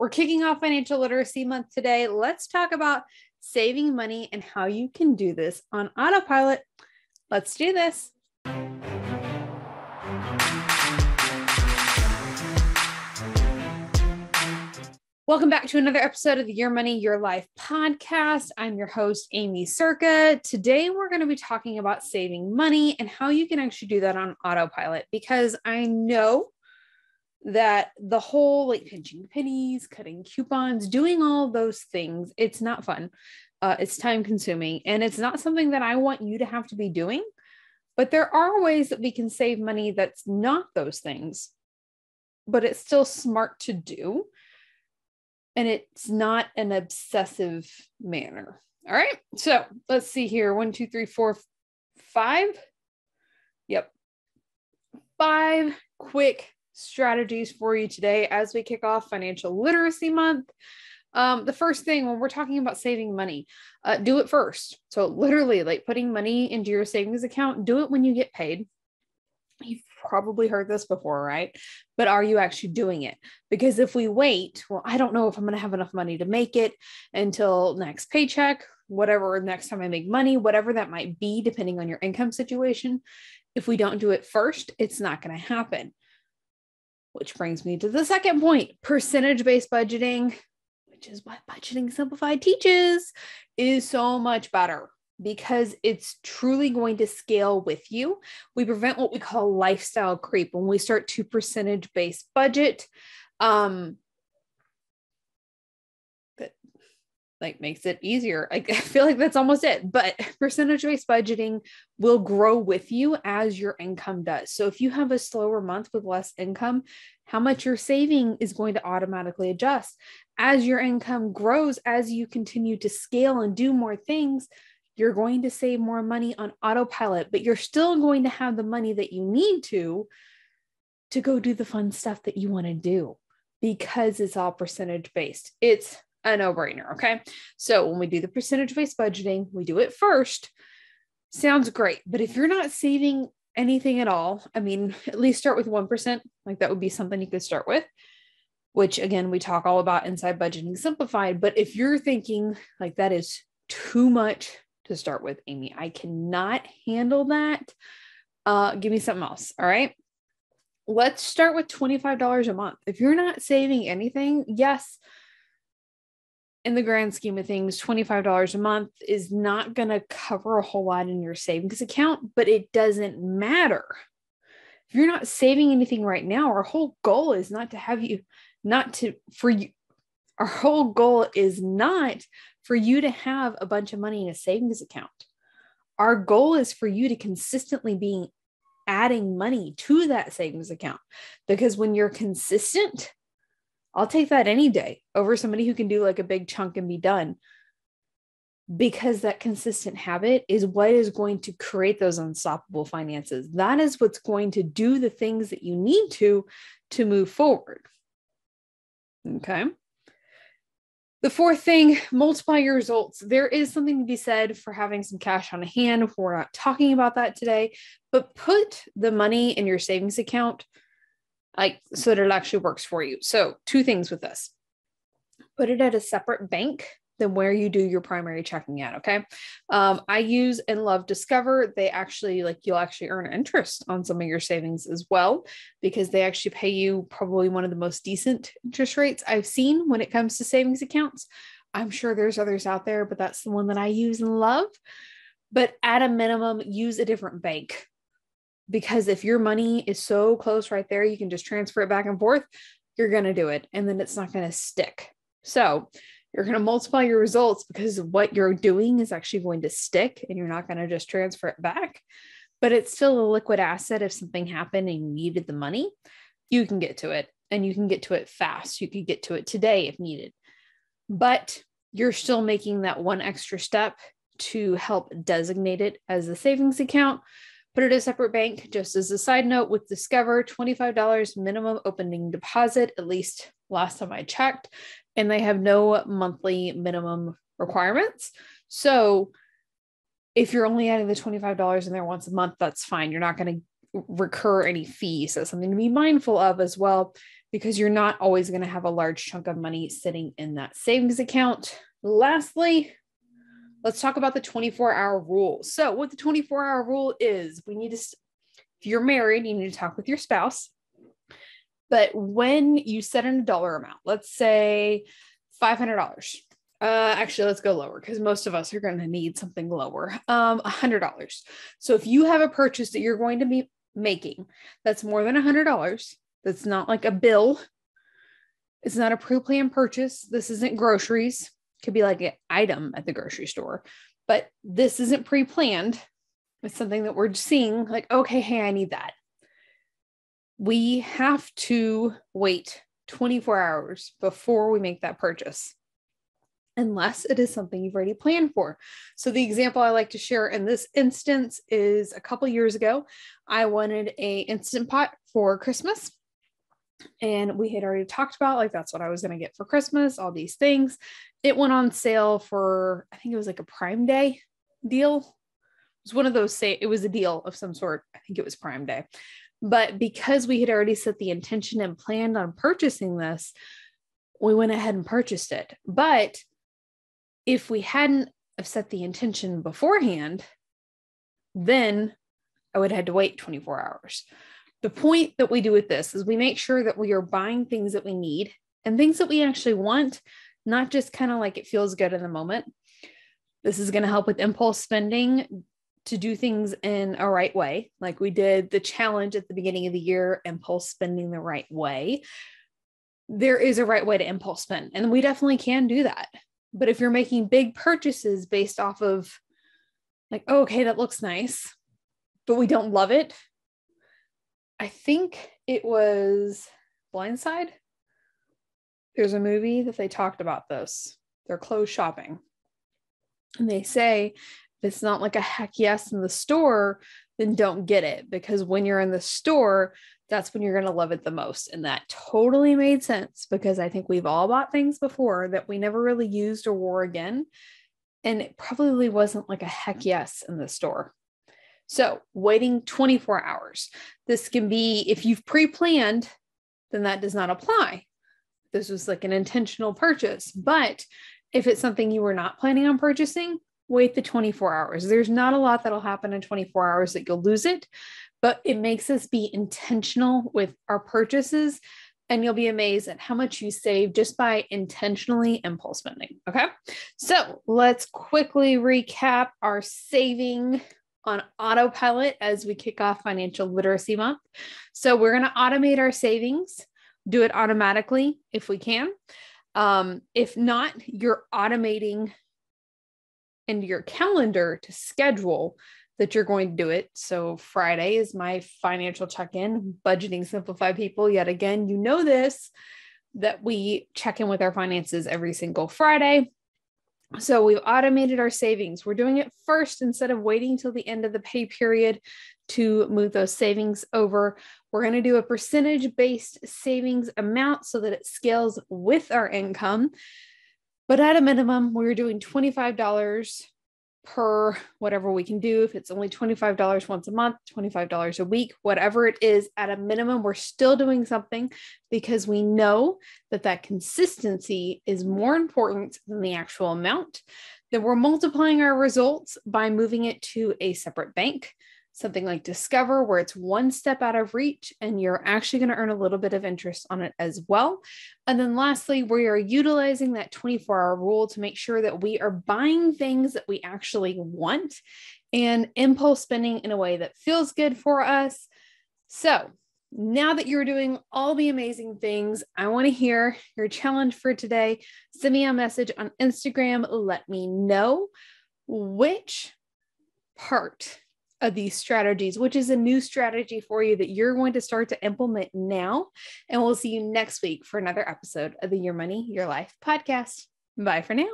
We're kicking off Financial Literacy Month today. Let's talk about saving money and how you can do this on autopilot. Let's do this. Welcome back to another episode of the Your Money, Your Life podcast. I'm your host, Aimee Cerka. Today, we're going to be talking about saving money and how you can actually do that on autopilot, because I know that the whole pinching pennies, cutting coupons, doing all those things, it's not fun. It's time consuming, and it's not something that I want you to have to be doing. But there are ways that we can save money that's not those things, but it's still smart to do. And it's not an obsessive manner. All right. So let's see here. 1, 2, 3, 4, 5. Yep. 5 quick strategies for you today as we kick off Financial Literacy Month. The first thing when we're talking about saving money, do it first. So literally putting money into your savings account, do it when you get paid. You've probably heard this before, right? But are you actually doing it? Because if we wait, well, I don't know if I'm going to have enough money to make it until next paycheck, whatever, next time I make money, whatever that might be, depending on your income situation. If we don't do it first, it's not going to happen. Which brings me to the second point, percentage-based budgeting, which is what Budgeting Simplified teaches, is so much better, because it's truly going to scale with you. We prevent what we call lifestyle creep when we start to percentage-based budget. That makes it easier. I feel like that's almost it, but percentage-based budgeting will grow with you as your income does. So if you have a slower month with less income, how much you're saving is going to automatically adjust. As your income grows, as you continue to scale and do more things, you're going to save more money on autopilot, but you're still going to have the money that you need to go do the fun stuff that you want to do, because it's all percentage based. It's a no-brainer. Okay. So when we do the percentage based budgeting, we do it first. Sounds great. But if you're not saving anything at all, at least start with 1%. That would be something you could start with, which again, we talk all about inside Budgeting Simplified. But if you're thinking that is too much to start with, Aimee, I cannot handle that. Give me something else. All right. Let's start with $25 a month. If you're not saving anything, yes, in the grand scheme of things, $25 a month is not going to cover a whole lot in your savings account, but it doesn't matter. If you're not saving anything right now, our whole goal is our whole goal is not for you to have a bunch of money in a savings account. Our goal is for you to consistently be adding money to that savings account, because when you're consistent, I'll take that any day over somebody who can do a big chunk and be done, because that consistent habit is what is going to create those unstoppable finances. That is what's going to do the things that you need to move forward. Okay. The fourth thing, multiply your results. There is something to be said for having some cash on hand. We're not talking about that today, but put the money in your savings account so that it actually works for you. So 2 things with this. Put it at a separate bank than where you do your primary checking at. Okay. I use and love Discover. They actually you'll actually earn interest on some of your savings as well, because they actually pay you probably one of the most decent interest rates I've seen when it comes to savings accounts. I'm sure there's others out there, but that's the one that I use and love. But at a minimum, use a different bank, because if your money is so close right there, you can just transfer it back and forth, you're going to do it. And then it's not going to stick. So you're going to multiply your results, because what you're doing is actually going to stick, and you're not going to just transfer it back, but it's still a liquid asset. If something happened and you needed the money, you can get to it, and you can get to it fast. You could get to it today if needed, but you're still making that one extra step to help designate it as a savings account. Put it in a separate bank. Just as a side note, with Discover, $25 minimum opening deposit, at least last time I checked, and they have no monthly minimum requirements. So if you're only adding the $25 in there once a month, that's fine. You're not going to recur any fees. That's something to be mindful of as well. because you're not always going to have a large chunk of money sitting in that savings account. Lastly, let's talk about the 24-hour rule. So what the 24-hour rule is, if you're married, you need to talk with your spouse. But when you set in a dollar amount, let's say $500. Actually, let's go lower because most of us are going to need something lower. $100. So if you have a purchase that you're going to be making that's more than $100, that's not like a bill. It's not a pre-planned purchase. This isn't groceries. It could be like an item at the grocery store, but this isn't pre-planned. It's something that we're seeing like, okay, hey, I need that. We have to wait 24 hours before we make that purchase, unless it is something you've already planned for. So the example I like to share in this instance is a couple years ago, I wanted an Instant Pot for Christmas. And we had already talked about like, that's what I was going to get for Christmas, all these things. It went on sale for, I think it was like a Prime Day deal. It was one of those, it was a deal of some sort. I think it was Prime Day. But because we had already set the intention and planned on purchasing this, we went ahead and purchased it. But if we hadn't have set the intention beforehand, then I would have had to wait 24 hours. The point that we do with this is we make sure that we are buying things that we need and things that we actually want, not just kind of like it feels good in the moment. This is going to help with impulse spending to do things in a right way. Like we did the challenge at the beginning of the year, impulse spending the right way. There is a right way to impulse spend, and we definitely can do that. But if you're making big purchases based off of like, oh, okay, that looks nice, but we don't love it. I think it was Blindside. There's a movie that they talked about this. They're clothes shopping. And they say, if it's not like a heck yes in the store, then don't get it. Because when you're in the store, that's when you're going to love it the most. And that totally made sense because I think we've all bought things before that we never really used or wore again. And it probably wasn't like a heck yes in the store. So waiting 24 hours. This can be, if you've pre-planned, then that does not apply. This was like an intentional purchase. But if it's something you were not planning on purchasing, wait the 24 hours. There's not a lot that'll happen in 24 hours that you'll lose it, but it makes us be intentional with our purchases. And you'll be amazed at how much you save just by intentionally impulse spending. Okay. So let's quickly recap our saving on autopilot as we kick off Financial Literacy Month. So we're going to automate our savings, do it automatically if we can. If not, you're automating into your calendar to schedule that you're going to do it. So Friday is my financial check-in, budgeting simplified people. Yet again, you know this, that we check in with our finances every single Friday. So we've automated our savings. We're doing it first instead of waiting till the end of the pay period to move those savings over. We're going to do a percentage-based savings amount so that it scales with our income. But at a minimum, we're doing $25 per whatever we can do. If it's only $25 once a month, $25 a week, whatever it is, at a minimum, we're still doing something because we know that that consistency is more important than the actual amount. Then we're multiplying our results by moving it to a separate bank, something like Discover, where it's one step out of reach and you're actually going to earn a little bit of interest on it as well. And then lastly, we are utilizing that 24-hour rule to make sure that we are buying things that we actually want and impulse spending in a way that feels good for us. So now that you're doing all the amazing things, I want to hear your challenge for today. Send me a message on Instagram. Let me know which part of these strategies, which is a new strategy for you that you're going to start to implement now. And we'll see you next week for another episode of the Your Money, Your Life podcast. Bye for now.